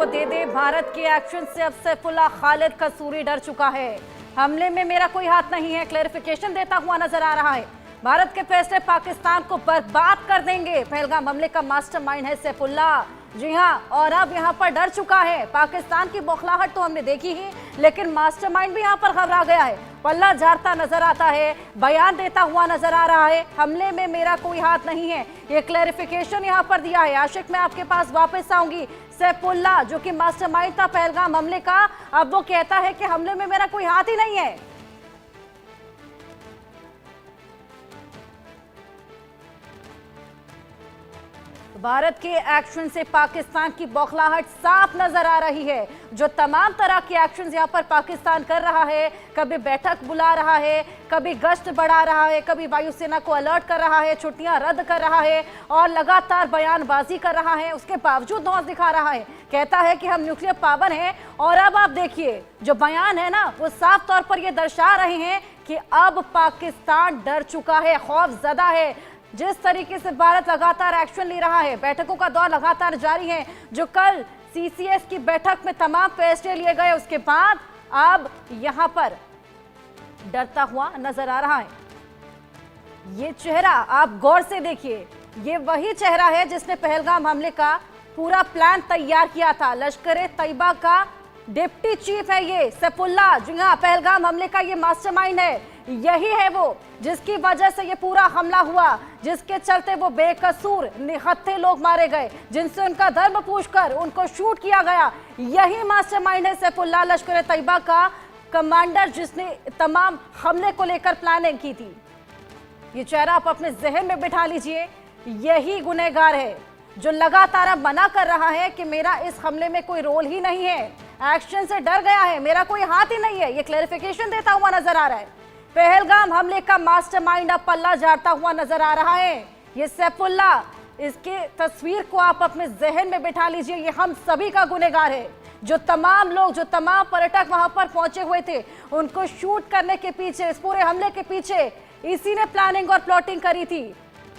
को दे दे। भारत के एक्शन से अब सैफुल्लाह खालिद कसूरी डर चुका है। हमले में मेरा कोई हाथ नहीं है, क्लैरिफिकेशन देता हुआ नजर आ रहा है। भारत के फैसले पाकिस्तान को बर्बाद कर देंगे। पहलगाम हमले का मास्टरमाइंड है सैफुल्लाह। जी हां, और अब यहां पर डर चुका है। पाकिस्तान की बौखलाहट तो हमने देखी ही, लेकिन मास्टरमाइंड भी यहां पर घबरा गया है। पल्ला झाड़ता नजर आता है, बयान देता हुआ नजर आ रहा है। हमले में मेरा कोई हाथ नहीं है, ये क्लैरिफिकेशन यहां पर दिया है। आशिक, मैं आपके पास वापस आऊंगी। सैफुल्लाह जो कि मास्टरमाइंड था पहलगाम हमले का, अब वो कहता है कि हमले में मेरा कोई हाथ ही नहीं है। भारत के एक्शन से पाकिस्तान की बौखलाहट साफ नजर आ रही है। जो तमाम तरह के एक्शन यहां पर पाकिस्तान कर रहा है, कभी बैठक बुला रहा है, कभी गश्त बढ़ा रहा है, कभी वायुसेना को अलर्ट कर रहा है, छुट्टियां रद्द कर रहा है और लगातार बयानबाजी कर रहा है, उसके बावजूद नौज दिखा रहा है। कहता है कि हम न्यूक्लियर पावर हैं। और अब आप देखिए, जो बयान है ना, वो साफ तौर पर यह दर्शा रहे हैं कि अब पाकिस्तान डर चुका है, खौफजदा है। जिस तरीके से भारत लगातार एक्शन ले रहा है, बैठकों का दौर लगातार जारी है। जो कल सीसीएस की बैठक में तमाम फैसले लिए गए, उसके बाद अब यहां पर डरता हुआ नजर आ रहा है। ये चेहरा आप गौर से देखिए, ये वही चेहरा है जिसने पहलगाम हमले का पूरा प्लान तैयार किया था। लश्कर तैयबा का डिप्टी चीफ है ये सैफुल्लाह। जी हाँ, पहलगाम हमले का ये मास्टरमाइंड है। यही है वो जिसकी वजह से ये पूरा हमला हुआ, जिसके चलते वो बेकसूर निहत्थे लोग मारे गए, जिनसे उनका धर्म पूछकर उनको शूट किया गया। यही मास्टरमाइंड है सैफुल्लाह, लश्कर तैयबा का कमांडर, जिसने तमाम हमले को लेकर प्लानिंग की थी। ये चेहरा आप अपने जहन में बिठा लीजिए। यही गुनहगार है जो लगातार अब मना कर रहा है कि मेरा इस हमले में कोई रोल ही नहीं है, एक्शन से डर गया है, मेरा कोई हाथ ही नहीं है। ये क्लैरिफिकेशन देता हुआ नजर आ रहा है। पहलगाम हमले का मास्टरमाइंड अब पल्ला झाड़ता हुआ नजर आ रहा है। ये सैफुल्लाह, इसके तस्वीर को आप अपने जहन में बिठा लीजिए। ये हम सभी का गुनहगार है। जो तमाम लोग, जो तमाम पर्यटक वहां पर पहुंचे हुए थे, उनको शूट करने के पीछे, इस पूरे हमले के पीछे इसी ने प्लानिंग और प्लॉटिंग करी थी।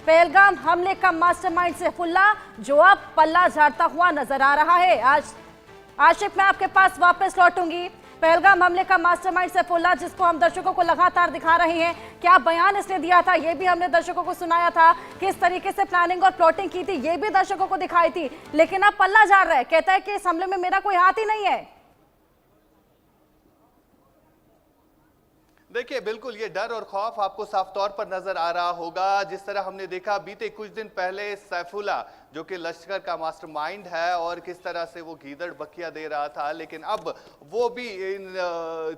पहलगाम हमले का मास्टरमाइंड सैफुल्लाह, जो अब पल्ला झाड़ता हुआ नजर आ रहा है। आज आशिक, मैं आपके पास वापस लौटूंगी। पहलगाम हमले का मास्टरमाइंड सैफुल्लाह, जिसको हम दर्शकों को लगातार दिखा रहे हैं, क्या बयान इसने दिया था ये भी हमने दर्शकों को सुनाया था, किस तरीके से प्लानिंग और प्लॉटिंग की थी ये भी दर्शकों को दिखाई थी। लेकिन अब पल्ला झाड़ रहा है, कहता है कि इस हमले में मेरा कोई हाथ ही नहीं है। देखिए, बिल्कुल ये डर और खौफ आपको साफ तौर पर नजर आ रहा होगा। जिस तरह हमने देखा बीते कुछ दिन पहले सैफुल्लाह जो कि लश्कर का मास्टरमाइंड है, और किस तरह से वो गीदड़ बकिया दे रहा था, लेकिन अब वो भी इन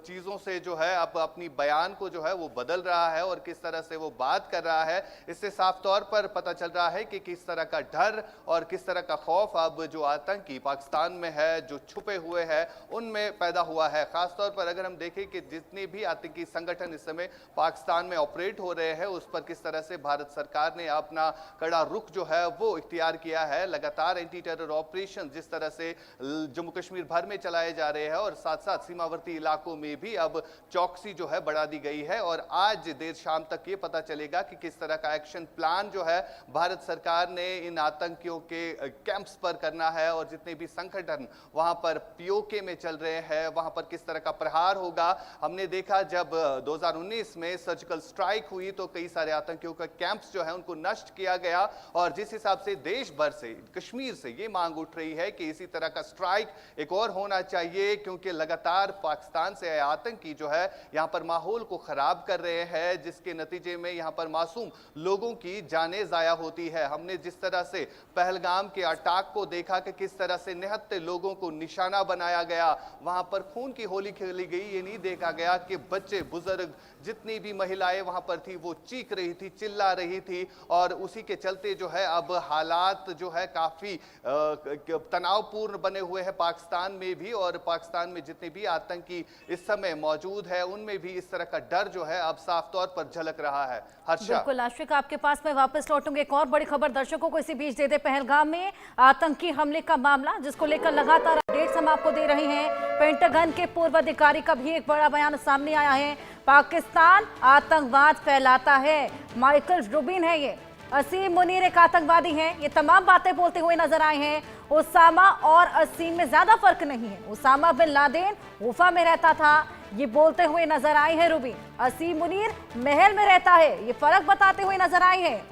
चीज़ों से जो है अब अपनी बयान को जो है वो बदल रहा है और किस तरह से वो बात कर रहा है। इससे साफ तौर पर पता चल रहा है कि किस तरह का डर और किस तरह का खौफ अब जो आतंकी पाकिस्तान में है, जो छुपे हुए हैं, उनमें पैदा हुआ है। खासतौर पर अगर हम देखें कि जितने भी आतंकी संगठन इस समय पाकिस्तान में ऑपरेट हो रहे हैं, उस पर किस तरह से भारत सरकार ने अपना कड़ा रुख जो है वो इख्तियार किया है। लगातार एंटी टेरर ऑपरेशन जिस तरह से जम्मू कश्मीर भर में चलाए जा रहे हैं, और साथ साथ सीमावर्ती इलाकों में भी अब चौकसी जो है बढ़ा दी गई है। और आज देर शाम तक ये पता चलेगा कि किस तरह का एक्शन प्लान जो है भारत सरकार ने इन आतंकियों के कैंप्स पर करना है, और जितने भी संगठन वहां पर पीओके में चल रहे हैं, वहां पर किस तरह का प्रहार होगा। हमने देखा जब 2019 में सर्जिकल स्ट्राइक हुई तो कई सारे आतंकियों का कैंप्स जो है उनको नष्ट किया गया, और जिस हिसाब से देश भर से, कश्मीर से ये मांग उठ रही है कि इसी तरह का स्ट्राइक एक और होना चाहिए, क्योंकि लगातार पाकिस्तान से आए आतंकी जो है यहां पर माहौल को खराब कर रहे हैं, जिसके नतीजे में यहां पर मासूम लोगों की जानें जाया होती है। हमने जिस तरह से पहलगाम के अटैक को देखा कि किस तरह से निहत्थे लोगों को निशाना बनाया गया, वहां पर खून की होली खेली गई। ये नहीं देखा गया कि बच्चे, बुजुर्ग, जितनी भी महिलाएं वहां पर थी वो चीख रही थी, चिल्ला रही थी, और उसी के चलते जो है अब हालात जो है काफी तनावपूर्ण बने हुए हैं पाकिस्तान में भी, और पाकिस्तान में जितने भी आतंकी इस समय मौजूद है उनमें भी इस तरह का डर जो है अब साफ तौर पर झलक रहा है। हर्षा, बिल्कुल आशिक, आपके पास मैं वापस लौटूंगी। एक और बड़ी खबर दर्शकों को इसी बीच दे दे। पहलगाम में आतंकी हमले का मामला, जिसको लेकर लगातार अपडेट्स हम आपको दे रहे हैं। पेंटागन के पूर्व अधिकारी का भी एक बड़ा बयान सामने आया है। पाकिस्तान आतंकवाद फैलाता है, माइकल रूबिन है ये। असीम मुनीर एक आतंकवादी हैं, ये तमाम बातें बोलते हुए नजर आए हैं। उसामा और असीम में ज्यादा फर्क नहीं है। उसामा बिन लादेन गुफा में रहता था, ये बोलते हुए नजर आए हैं रूबी। असीम मुनीर महल में रहता है, ये फर्क बताते हुए नजर आए हैं।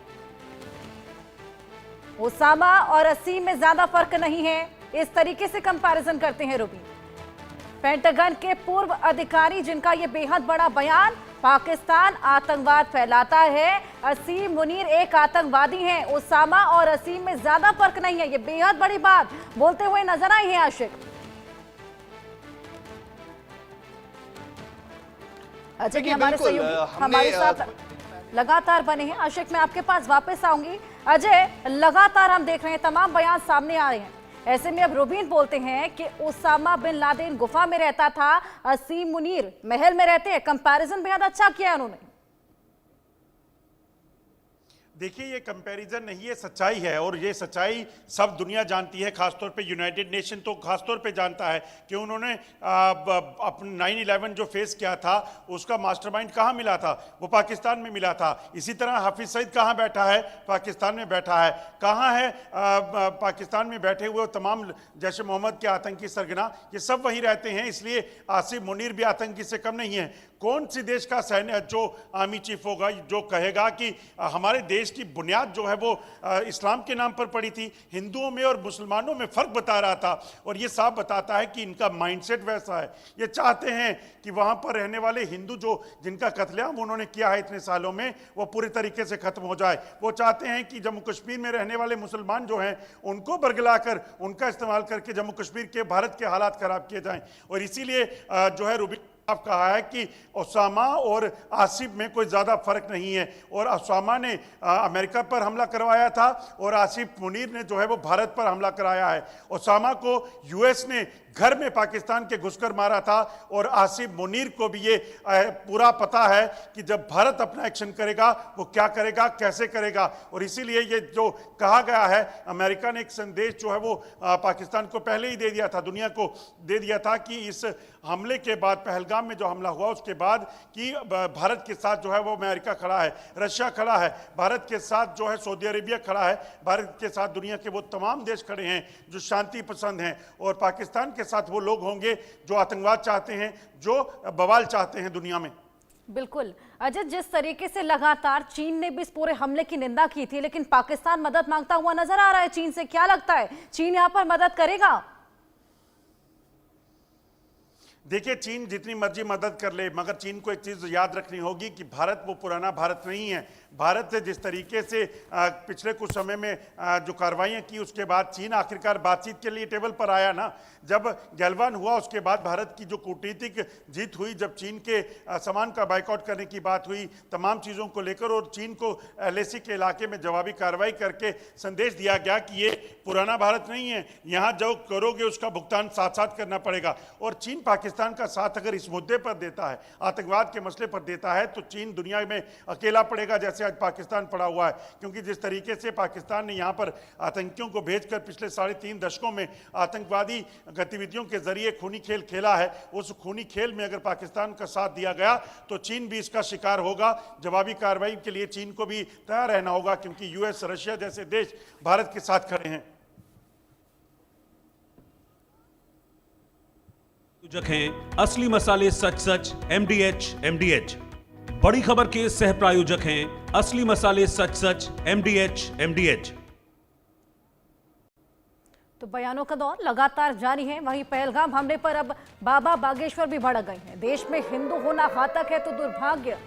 उसामा और असीम में ज्यादा फर्क नहीं है, इस तरीके से कंपैरिजन करते हैं रूबी। पेंटागन के पूर्व अधिकारी जिनका यह बेहद बड़ा बयान, पाकिस्तान आतंकवाद फैलाता है, असीम मुनीर एक आतंकवादी हैं, उसामा और असीम में ज्यादा फर्क नहीं है, ये बेहद बड़ी बात बोलते हुए नजर आए हैं आशिक। अजय जी हमारे सहयोगी हमारे साथ लगातार बने हैं। आशिक मैं आपके पास वापस आऊंगी। अजय, लगातार हम देख रहे हैं तमाम बयान सामने आ रहे हैं, ऐसे में अब रुबीन बोलते हैं कि उसामा बिन लादेन गुफा में रहता था, असीम मुनीर महल में रहते हैं। कंपैरिजन बेहद अच्छा किया है उन्होंने। देखिए, ये कंपैरिजन नहीं, ये सच्चाई है और ये सच्चाई सब दुनिया जानती है। खासतौर पे यूनाइटेड नेशन तो खासतौर पे जानता है कि उन्होंने अपने 9/11 जो फेस किया था उसका मास्टरमाइंड कहाँ मिला था, वो पाकिस्तान में मिला था। इसी तरह हाफिज सईद कहाँ बैठा है, पाकिस्तान में बैठा है। कहाँ है पाकिस्तान में बैठे हुए तमाम जैश ए मोहम्मद के आतंकी सरगना, ये सब वहीं रहते हैं। इसलिए आसिम मुनीर भी आतंकी से कम नहीं है। कौन सी देश का सैन्य जो आर्मी चीफ होगा जो कहेगा कि हमारे देश की बुनियाद जो है वो इस्लाम के नाम पर पड़ी थी, हिंदुओं में और मुसलमानों में फर्क बता रहा था। और ये साफ बताता है कि इनका माइंडसेट वैसा है। ये चाहते हैं कि वहां पर रहने वाले हिंदू जो जिनका कत्लेआम उन्होंने किया है इतने सालों में, वो पूरी तरीके से खत्म हो जाए। वो चाहते हैं कि जम्मू कश्मीर में रहने वाले मुसलमान जो हैं उनको बरगलाकर उनका इस्तेमाल करके जम्मू कश्मीर के भारत के हालात खराब किए जाएं। और इसीलिए जो है रूबी आप कहा है कि उसामा और आसिफ में कोई ज़्यादा फर्क नहीं है। और उसामा ने अमेरिका पर हमला करवाया था और आसिफ मुनीर ने जो है वो भारत पर हमला कराया है। उसामा को यूएस ने घर में पाकिस्तान के घुसकर मारा था और आसिफ मुनीर को भी ये पूरा पता है कि जब भारत अपना एक्शन करेगा वो क्या करेगा, कैसे करेगा। और इसीलिए ये जो कहा गया है, अमेरिका ने एक संदेश जो है वो पाकिस्तान को पहले ही दे दिया था, दुनिया को दे दिया था कि इस हमले के बाद, पहलगाम में जो हमला हुआ उसके बाद, कि भारत के साथ जो है वो अमेरिका खड़ा है, रशिया खड़ा है, भारत के साथ जो है सऊदी अरेबिया खड़ा है, भारत के साथ दुनिया के वो तमाम देश खड़े हैं जो शांति पसंद हैं। और पाकिस्तान के साथ वो लोग होंगे जो आतंकवाद चाहते हैं, जो बवाल चाहते हैं दुनिया में। बिल्कुल अजय, जिस तरीके से लगातार चीन ने भी इस पूरे हमले की निंदा की थी, लेकिन पाकिस्तान मदद मांगता हुआ नजर आ रहा है चीन से। क्या लगता है, चीन यहां पर मदद करेगा? देखिए, चीन जितनी मर्जी मदद कर ले, मगर चीन को एक चीज़ याद रखनी होगी कि भारत वो पुराना भारत नहीं है। भारत से जिस तरीके से पिछले कुछ समय में जो कार्रवाइयाँ की, उसके बाद चीन आखिरकार बातचीत के लिए टेबल पर आया ना। जब गैलवान हुआ उसके बाद भारत की जो कूटनीतिक जीत हुई, जब चीन के सामान का बाइकआउट करने की बात हुई तमाम चीज़ों को लेकर, और चीन को LAC के इलाके में जवाबी कार्रवाई करके संदेश दिया गया कि ये पुराना भारत नहीं है, यहाँ जो करोगे उसका भुगतान साथ साथ करना पड़ेगा। और चीन पाकिस्तान का साथ अगर इस मुद्दे पर देता है, आतंकवाद के मसले पर देता है, तो चीन दुनिया में अकेला पड़ेगा जैसे आज पाकिस्तान पड़ा हुआ है। क्योंकि जिस तरीके से पाकिस्तान ने यहाँ पर आतंकियों को भेजकर पिछले 3.5 दशकों में आतंकवादी गतिविधियों के जरिए खूनी खेल खेला है, उस खूनी खेल में अगर पाकिस्तान का साथ दिया गया तो चीन भी इसका शिकार होगा। जवाबी कार्रवाई के लिए चीन को भी तैयार रहना होगा, क्योंकि यूएस, रशिया जैसे देश भारत के साथ खड़े हैं। प्रायोजक हैं असली मसाले सच सच MDH। बड़ी खबर के सह प्रायोजक हैं असली मसाले सच सच MDH। तो बयानों का दौर लगातार जारी है। वहीं पहलगाम हमले पर अब बाबा बागेश्वर भी भड़क गए हैं। देश में हिंदू होना घातक है तो दुर्भाग्य,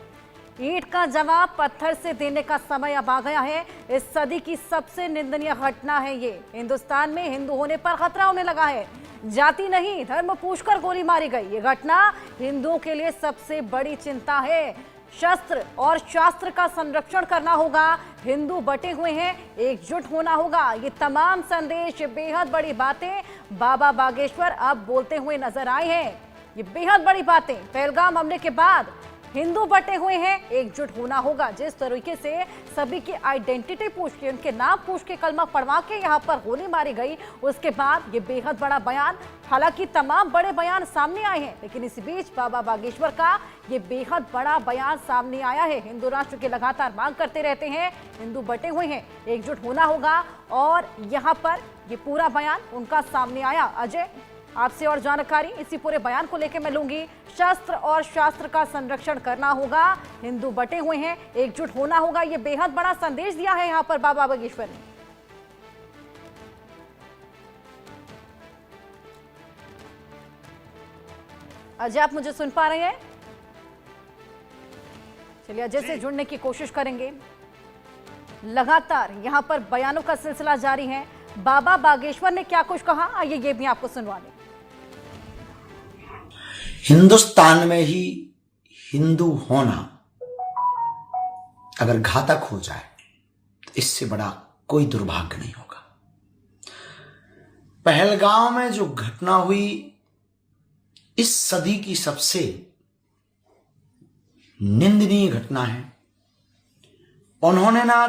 ईंट का जवाब पत्थर से देने का समय अब आ गया है। इस सदी की सबसे निंदनीय घटना है ये। हिंदुस्तान में हिंदू होने पर खतरा होने लगा है। जाति नहीं, धर्म पूछकर गोली मारी गई। ये घटना हिंदुओं के लिए सबसे बड़ी चिंता है। शस्त्र और शास्त्र का संरक्षण करना होगा। हिंदू बटे हुए हैं, एकजुट होना होगा। ये तमाम संदेश, बेहद बड़ी बातें बाबा बागेश्वर अब बोलते हुए नजर आए हैं। ये बेहद बड़ी बातें पहलगाम हमले के बाद हिंदू बटे हुए हैं, एकजुट होना होगा। जिस तरीके से सभी की आइडेंटिटी पूछ के, उनके नाम पूछ के, कलमा पढ़वा के यहाँ पर गोली मारी गई, उसके बाद ये बेहद बड़ा बयान। हालांकि तमाम बड़े बयान सामने आए हैं, लेकिन इसी बीच बाबा बागेश्वर का ये बेहद बड़ा बयान सामने आया है। हिंदू राष्ट्र की लगातार मांग करते रहते हैं, हिंदू बटे हुए हैं, एकजुट होना होगा, और यहाँ पर ये पूरा बयान उनका सामने आया। अजय, आपसे और जानकारी इसी पूरे बयान को लेकर मैं लूंगी। शस्त्र और शास्त्र का संरक्षण करना होगा, हिंदू बटे हुए हैं, एकजुट होना होगा, ये बेहद बड़ा संदेश दिया है यहाँ पर बाबा बागेश्वर ने। अजय, आप मुझे सुन पा रहे हैं? चलिए अजय से जुड़ने की कोशिश करेंगे। लगातार यहां पर बयानों का सिलसिला जारी है। बाबा बागेश्वर ने क्या कुछ कहा, आइए ये भी आपको सुनवा दें। हिंदुस्तान में ही हिंदू होना अगर घातक हो जाए तो इससे बड़ा कोई दुर्भाग्य नहीं होगा। पहलगांव में जो घटना हुई, इस सदी की सबसे निंदनीय घटना है। उन्होंने ना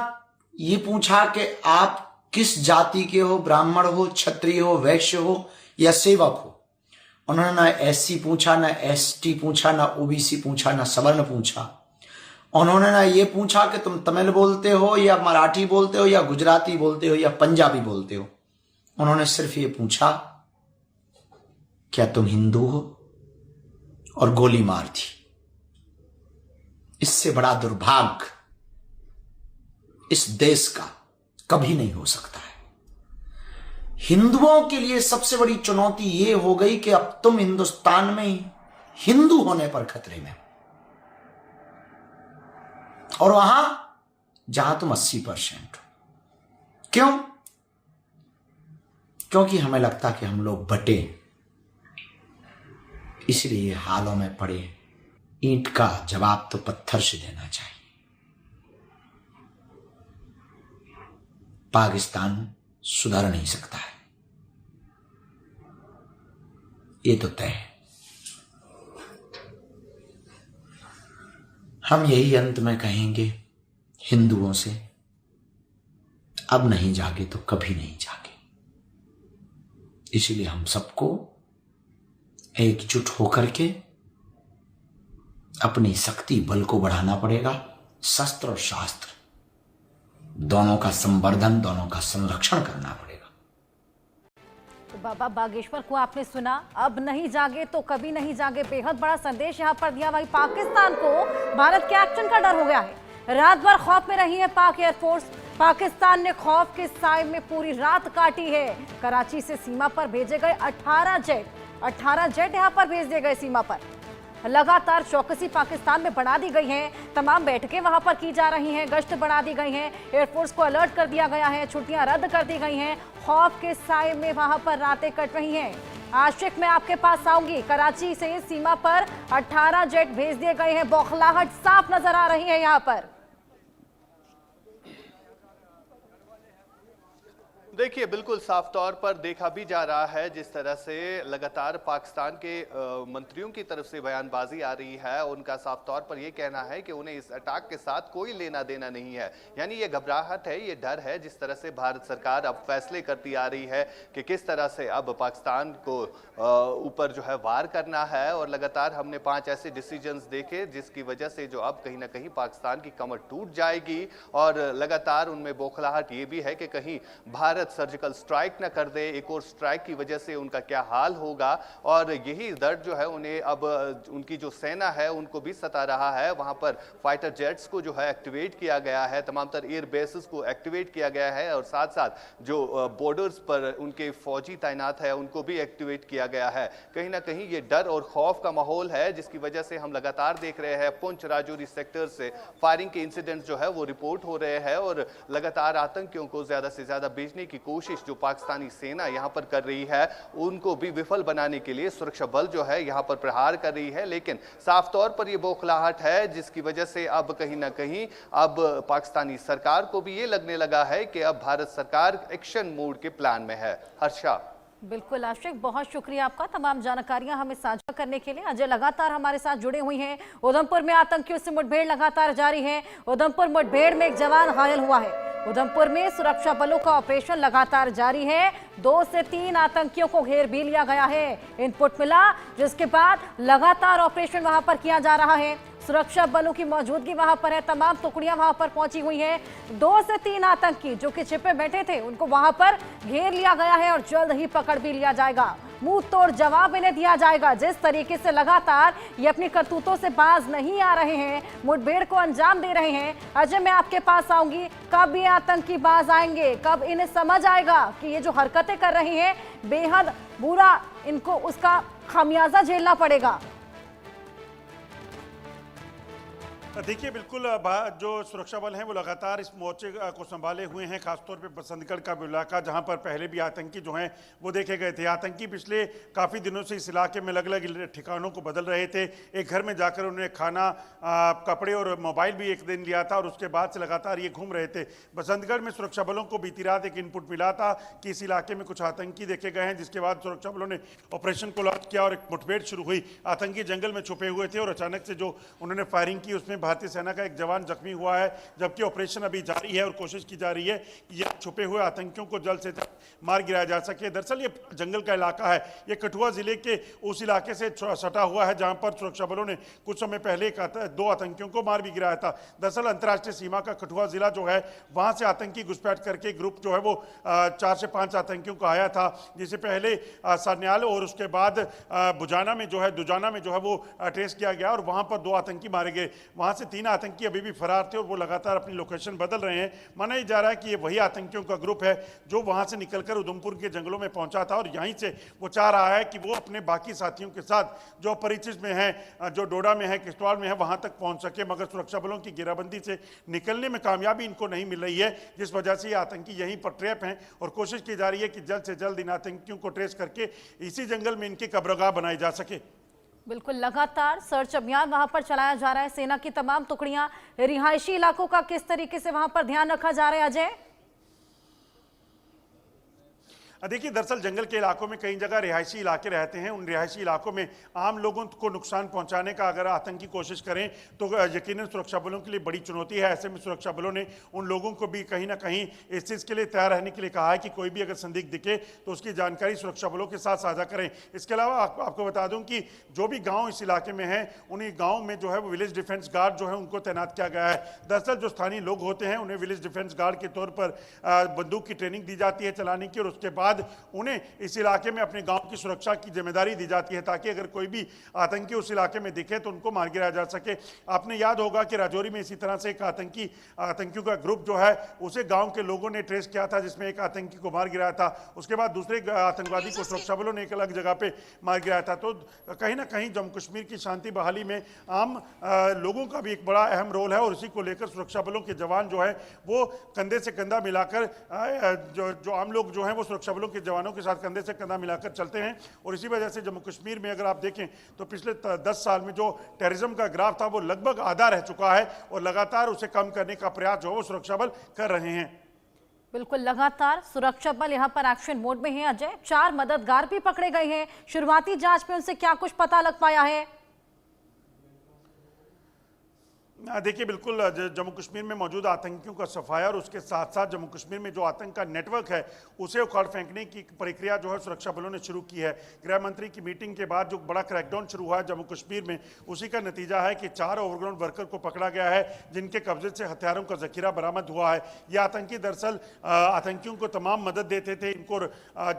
ये पूछा कि आप किस जाति के हो, ब्राह्मण हो, क्षत्रिय हो, वैश्य हो या सेवक हो। उन्होंने ना एससी पूछा, ना एसटी पूछा, ना ओबीसी पूछा, ना सवर्ण पूछा। उन्होंने ना ये पूछा कि तुम तमिल बोलते हो या मराठी बोलते हो या गुजराती बोलते हो या पंजाबी बोलते हो। उन्होंने सिर्फ ये पूछा, क्या तुम हिंदू हो, और गोली मार दी। इससे बड़ा दुर्भाग्य इस देश का कभी नहीं हो सकता है। हिंदुओं के लिए सबसे बड़ी चुनौती यह हो गई कि अब तुम हिंदुस्तान में हिंदू होने पर खतरे में, और वहां जहां तुम 80% हो। क्यों? क्योंकि हमें लगता कि हम लोग बटे, इसलिए हालों में पड़े। ईंट का जवाब तो पत्थर से देना चाहिए। पाकिस्तान सुधर नहीं सकता है, ये तो तय है। हम यही अंत में कहेंगे हिंदुओं से, अब नहीं जागे तो कभी नहीं जागे। इसलिए हम सबको एकजुट होकर के अपनी शक्ति बल को बढ़ाना पड़ेगा। शस्त्र और शास्त्र दोनों का संवर्धन, दोनों का संरक्षण करना पड़ेगा। तो बाबा बागेश्वर को आपने सुना, अब नहीं जागे तो कभी नहीं जागे, बेहद बड़ा संदेश यहाँ पर दिया। भाई, पाकिस्तान को भारत के एक्शन का डर हो गया है। रात भर खौफ में रही है पाक एयरफोर्स। पाकिस्तान ने खौफ के साए में पूरी रात काटी है। कराची से सीमा पर भेजे गए 18 जेट यहाँ पर भेज दिए गए सीमा पर। लगातार चौकसी पाकिस्तान में बढ़ा दी गई है, तमाम बैठकें वहां पर की जा रही हैं, गश्त बढ़ा दी गई है, एयरफोर्स को अलर्ट कर दिया गया है, छुट्टियां रद्द कर दी गई हैं। खौफ के साए में वहां पर रातें कट रही हैं। आशिक, मैं आपके पास आऊंगी। कराची से सीमा पर 18 जेट भेज दिए गए हैं। बौखलाहट साफ नजर आ रही है यहाँ पर। देखिए, बिल्कुल साफ तौर पर देखा भी जा रहा है जिस तरह से लगातार पाकिस्तान के मंत्रियों की तरफ से बयानबाजी आ रही है। उनका साफ तौर पर यह कहना है कि उन्हें इस अटैक के साथ कोई लेना देना नहीं है। यानी ये घबराहट है, ये डर है जिस तरह से भारत सरकार अब फैसले करती आ रही है कि किस तरह से अब पाकिस्तान को ऊपर जो है वार करना है। और लगातार हमने 5 ऐसे डिसीजंस देखे जिसकी वजह से जो अब कहीं ना कहीं पाकिस्तान की कमर टूट जाएगी। और लगातार उनमें बौखलाहट ये भी है कि कहीं भारत सर्जिकल स्ट्राइक न कर दे, एक और स्ट्राइक की वजह से उनका क्या हाल होगा। और यही दर्द जो है उन्हें अब उनकी जो सेना है उनको भी सता रहा है। वहां पर फाइटर जेट्स को जो है एक्टिवेट किया गया है, तमाम तर एयर बेसेस को एक्टिवेट किया गया है, और साथ साथ जो बॉर्डर्स पर उनके फौजी तैनात है उनको भी एक्टिवेट किया गया है। कहीं ना कहीं ये डर और खौफ का माहौल है जिसकी वजह से हम लगातार देख रहे हैं पुंछ राजौरी सेक्टर से फायरिंग के इंसिडेंट्स जो है वो रिपोर्ट हो रहे हैं। और लगातार आतंकियों को ज्यादा से ज्यादा भेजने की कोशिश जो पाकिस्तानी सेना यहां पर कर रही है उनको भी विफल बनाने के लिए सुरक्षा बल जो है यहां पर प्रहार कर रही है। लेकिन साफ तौर पर यह बौखलाहट है जिसकी वजह से अब कहीं ना कहीं अब पाकिस्तानी सरकार को भी ये लगने लगा है कि अब भारत सरकार एक्शन मोड के प्लान में है। हर्षा। बिल्कुल आशिक, बहुत शुक्रिया आपका तमाम जानकारियां हमें साझा करने के लिए। अजय लगातार हमारे साथ जुड़े हुई हैं। उधमपुर में आतंकियों से मुठभेड़ लगातार जारी है। उधमपुर मुठभेड़ में एक जवान घायल हुआ है। उधमपुर में सुरक्षा बलों का ऑपरेशन लगातार जारी है। 2 से 3 आतंकियों को घेर भी लिया गया है। इनपुट मिला, जिसके बाद लगातार ऑपरेशन वहां पर किया जा रहा है। सुरक्षा बलों की मौजूदगी वहां पर है, तमाम टुकड़ियां वहां पर पहुंची हुई हैं। 2 से 3 आतंकी जो कि छिपे बैठे थे, उनको वहां पर घेर लिया गया है और जल्द ही पकड़ भी लिया जाएगा। मुंह तोड़ जवाब इन्हें दिया जाएगा। जिस तरीके से लगातार ये अपनी करतूतों से बाज नहीं आ रहे हैं, मुठभेड़ को अंजाम दे रहे हैं। अजय, मैं आपके पास आऊंगी, कब ये आतंकी बाज आएंगे, कब इन्हें समझ आएगा कि ये जो हरकतें कर रही हैं बेहद बुरा, इनको उसका खामियाजा झेलना पड़ेगा? देखिए, बिल्कुल जो सुरक्षा बल हैं वो लगातार इस मोर्चे को संभाले हुए हैं, खासतौर पे बसंतगढ़ का इलाका, जहां पर पहले भी आतंकी जो हैं वो देखे गए थे। आतंकी पिछले काफ़ी दिनों से इस इलाके में अलग अलग ठिकानों को बदल रहे थे। एक घर में जाकर उन्होंने खाना, कपड़े और मोबाइल भी एक दिन लिया था और उसके बाद से लगातार ये घूम रहे थे। बसंतगढ़ में सुरक्षा बलों को बीती रात एक इनपुट मिला था कि इस इलाके में कुछ आतंकी देखे गए हैं, जिसके बाद सुरक्षा बलों ने ऑपरेशन को लॉन्च किया और एक मुठभेड़ शुरू हुई। आतंकी जंगल में छुपे हुए थे और अचानक से जो उन्होंने फायरिंग की, उसमें भारतीय सेना का एक जवान जख्मी हुआ है, जबकि ऑपरेशन अभी जारी है और कोशिश की जा रही है कि ये छुपे हुए आतंकियों को जल्द से जल्द मार गिराया जा सके। दरअसल ये जंगल का इलाका है, ये कठुआ जिले के उस इलाके से सटा हुआ है जहां पर सुरक्षा बलों ने कुछ समय पहले 2 आतंकियों को मार भी गिराया था। दरअसल अंतर्राष्ट्रीय सीमा का कठुआ जिला जो है, वहां से आतंकी घुसपैठ करके ग्रुप जो है वो 4 से 5 आतंकियों को आया था, जिसे पहले सरन्याल और उसके बाद दुजाना में जो है वो ट्रेस किया गया और वहां पर 2 आतंकी मारे गए। वहां से 3 आतंकी अभी भी फरार थे और वो लगातार अपनी लोकेशन बदल रहे हैं। माना ही जा रहा है कि ये वही आतंकियों का ग्रुप है जो वहां से निकलकर उधमपुर के जंगलों में पहुंचा था और यहीं से वो चाह रहा है कि वो अपने बाकी साथियों के साथ जो परिचित में है, जो डोडा में है, किश्तवाड़ में है, वहां तक पहुंच सके। मगर सुरक्षा बलों की घेराबंदी से निकलने में कामयाबी इनको नहीं मिल रही है, जिस वजह से ये आतंकी यहीं पर ट्रैप हैं और कोशिश की जा रही है कि जल्द से जल्द इन आतंकियों को ट्रेस करके इसी जंगल में इनकी कब्रगाह बनाई जा सके। बिल्कुल, लगातार सर्च अभियान वहां पर चलाया जा रहा है। सेना की तमाम टुकड़ियां, रिहायशी इलाकों का किस तरीके से वहां पर ध्यान रखा जा रहा है अजय? देखिए, दरअसल जंगल के इलाकों में कई जगह रिहायशी इलाके रहते हैं। उन रिहायशी इलाकों में आम लोगों को नुकसान पहुंचाने का अगर आतंकी कोशिश करें तो यकीनन सुरक्षा बलों के लिए बड़ी चुनौती है। ऐसे में सुरक्षा बलों ने उन लोगों को भी कहीं ना कहीं इस चीज़ के लिए तैयार रहने के लिए कहा है कि कोई भी अगर संदिग्ध दिखे तो उसकी जानकारी सुरक्षा बलों के साथ साझा करें। इसके अलावा आपको बता दूं कि जो भी गाँव इस इलाके में हैं, उन्हीं गाँव में जो है वो विलेज डिफेंस गार्ड जो है उनको तैनात किया गया है। दरअसल जो स्थानीय लोग होते हैं उन्हें विलेज डिफेंस गार्ड के तौर पर बंदूक की ट्रेनिंग दी जाती है चलाने की और उसके बाद उन्हें इस इलाके में अपने गांव की सुरक्षा की जिम्मेदारी दी जाती है ताकि अगर कोई भी आतंकी उस इलाके में दिखे तो उनको मार गिराया जा सके। आपने याद होगा कि राजौरी में इसी तरह से एक आतंकियों का ग्रुप जो है उसे गांव के लोगों ने ट्रेस किया था, जिसमें एक आतंकी को मार गिराया था। उसके बाद दूसरे आतंकवादी को सुरक्षा बलों ने एक अलग जगह पे मार गिराया था। तो कहीं ना कहीं जम्मू कश्मीर की शांति बहाली में आम लोगों का भी एक बड़ा अहम रोल है और इसी को लेकर सुरक्षा बलों के जवान जो है वो कंधे से कंधा मिलाकर जो आम लोग जो हैं वो सुरक्षा बलों के जवानों के साथ कंधे से कंधा मिलाकर चलते हैं। और इसी वजह से जम्मू कश्मीर में अगर आप देखें तो पिछले 10 साल में जो टेररिज्म का ग्राफ था वो लगभग आधा रह चुका है और लगातार उसे कम करने का प्रयास जो है वो सुरक्षा बल कर रहे हैं। बिल्कुल, लगातार सुरक्षा बल यहां पर एक्शन मोड में है अजय। 4 मददगार भी पकड़े गए हैं। शुरुआती जांच में उनसे क्या कुछ पता लग पाया है? देखिए, बिल्कुल जम्मू कश्मीर में मौजूद आतंकियों का सफाया और उसके साथ साथ जम्मू कश्मीर में जो आतंक का नेटवर्क है उसे उखाड़ फेंकने की प्रक्रिया जो है सुरक्षा बलों ने शुरू की है। गृह मंत्री की मीटिंग के बाद जो बड़ा क्रैकडाउन शुरू हुआ है जम्मू कश्मीर में, उसी का नतीजा है कि 4 ओवरग्राउंड वर्कर को पकड़ा गया है जिनके कब्जे से हथियारों का जखीरा बरामद हुआ है। ये आतंकी दरअसल आतंकियों को तमाम मदद देते थे, इनको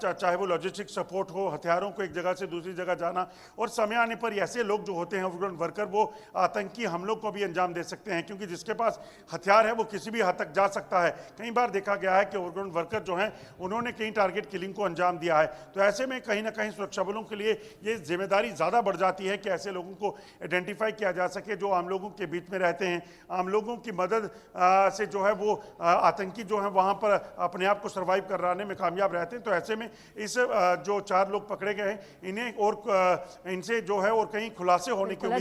चाहे वो लॉजिस्टिक सपोर्ट हो, हथियारों को एक जगह से दूसरी जगह जाना, और समय आने पर ऐसे लोग जो होते हैं ओवरग्राउंड वर्कर वो आतंकी हमलों को भी अंजाम दे सकते हैं, क्योंकि जिसके पास हथियार है वो किसी भी हद तक जा सकता है। कई बार देखा गया है कि ओवरग्राउंड वर्कर जो हैं उन्होंने कई टारगेट किलिंग को अंजाम दिया है। तो ऐसे में कहीं ना कहीं सुरक्षा बलों के लिए ये जिम्मेदारी ज़्यादा बढ़ जाती है कि ऐसे लोगों को आइडेंटिफाई किया जा सके जो आम लोगों के बीच में रहते हैं, आम लोगों की मदद से जो है वो आतंकी जो है वहाँ पर अपने आप को सर्वाइव कराने में कामयाब रहते हैं। तो ऐसे में इस जो 4 लोग पकड़े गए हैं इन्हें और इनसे जो है और कहीं खुलासे होने की